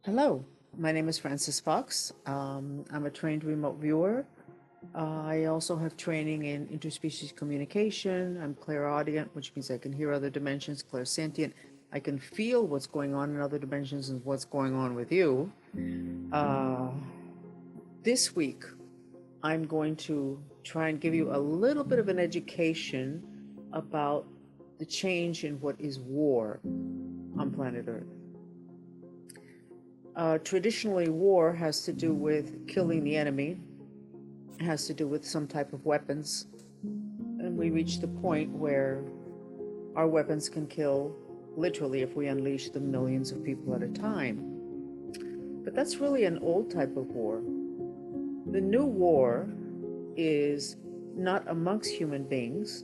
Hello, my name is Frances Fox. I'm a trained remote viewer. I also have training in interspecies communication. I'm clairaudient, which means I can hear other dimensions, clairsentient. I can feel what's going on in other dimensions and what's going on with you. Uh, this week, I'm going to try and give you a little bit of an education about the change in what is war on planet Earth. Traditionally, war has to do with killing the enemy, it has to do with some type of weapons. And we reach the point where our weapons can kill, literally, if we unleash them, millions of people at a time. But that's really an old type of war. The new war is not amongst human beings,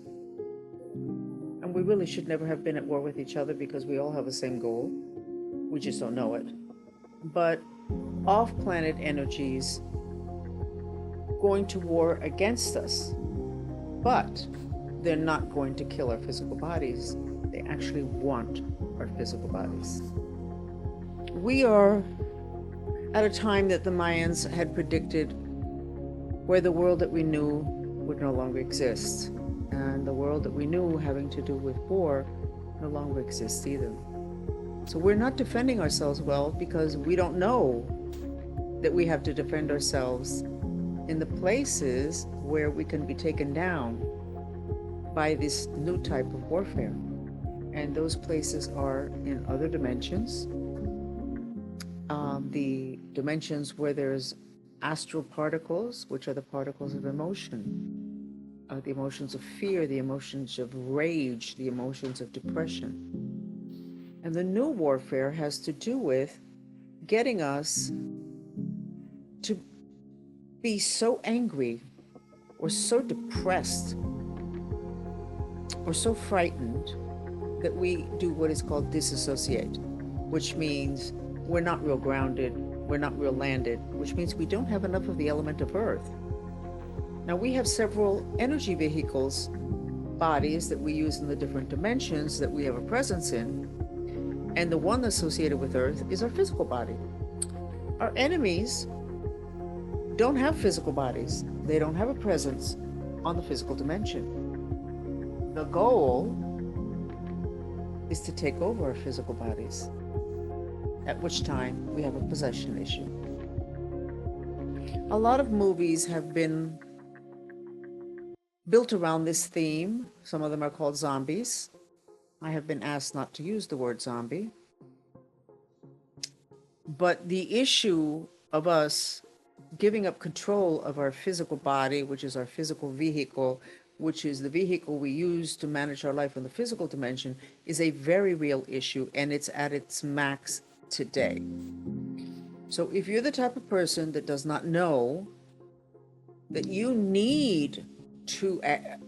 and we really should never have been at war with each other because we all have the same goal. We just don't know it. But off planet energies going to war against us, but they're not going to kill our physical bodies. They actually want our physical bodies. We are at a time that the Mayans had predicted where the world that we knew would no longer exist. And the world that we knew having to do with war no longer exists either. So we're not defending ourselves well because we don't know that we have to defend ourselves in the places where we can be taken down by this new type of warfare. And those places are in other dimensions, the dimensions where there's astral particles, which are the particles of emotion, the emotions of fear, the emotions of rage, the emotions of depression. And the new warfare has to do with getting us to be so angry or so depressed or so frightened that we do what is called disassociate, which means we're not real grounded, we're not real landed, which means we don't have enough of the element of earth. Now, we have several energy vehicles, bodies that we use in the different dimensions that we have a presence in, and the one associated with earth is our physical body. Our enemies don't have physical bodies, they don't have a presence on the physical dimension. The goal is to take over our physical bodies, at which time we have a possession issue. A lot of movies have been built around this theme. Some of them are called zombies. I have been asked not to use the word zombie. But the issue of us giving up control of our physical body, which is our physical vehicle, which is the vehicle we use to manage our life in the physical dimension, is a very real issue, and it's at its max today. So if you're the type of person that does not know that you need to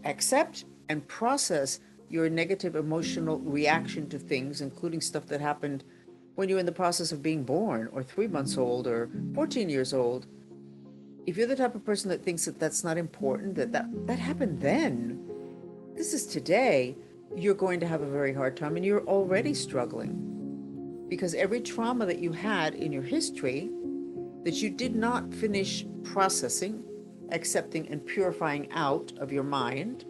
accept and process your negative emotional reaction to things, including stuff that happened when you're in the process of being born, or 3 months old, or 14 years old, if you're the type of person that thinks that that's not important, that happened then, this is today, you're going to have a very hard time, and you're already struggling. Because every trauma that you had in your history that you did not finish processing, accepting, and purifying out of your mind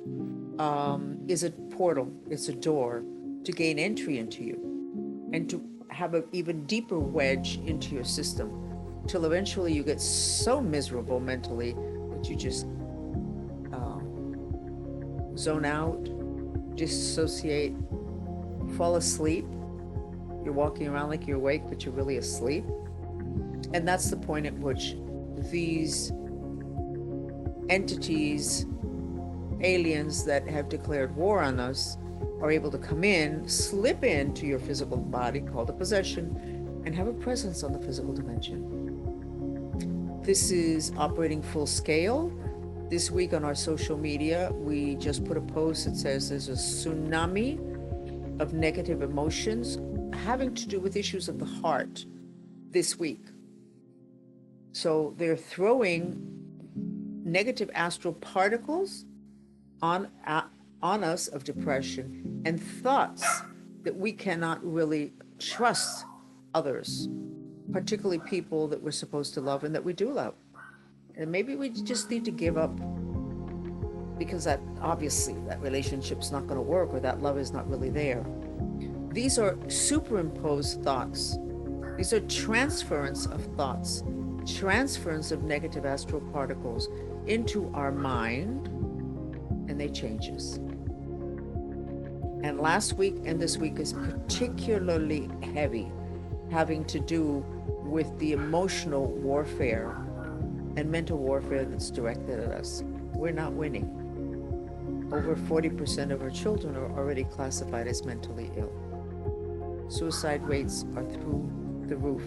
is a portal, it's a door to gain entry into you and to have an even deeper wedge into your system till eventually you get so miserable mentally that you just zone out, dissociate, fall asleep. You're walking around like you're awake, but you're really asleep. And that's the point at which these entities, aliens that have declared war on us, are able to come in, slip into your physical body, called a possession, and have a presence on the physical dimension. This is operating full scale. This week on our social media, we just put a post that says there's a tsunami of negative emotions having to do with issues of the heart this week. So they're throwing negative astral particles on us of depression and thoughts that we cannot really trust others. particularly people that we're supposed to love and that we do love. And maybe we just need to give up because that obviously that relationship's not going to work or that love is not really there. These are superimposed thoughts. These are transference of thoughts, transference of negative astral particles into our mind, and they change us. And last week and this week is particularly heavy, having to do with the emotional warfare and mental warfare that's directed at us. We're not winning. Over 40% of our children are already classified as mentally ill. Suicide rates are through the roof.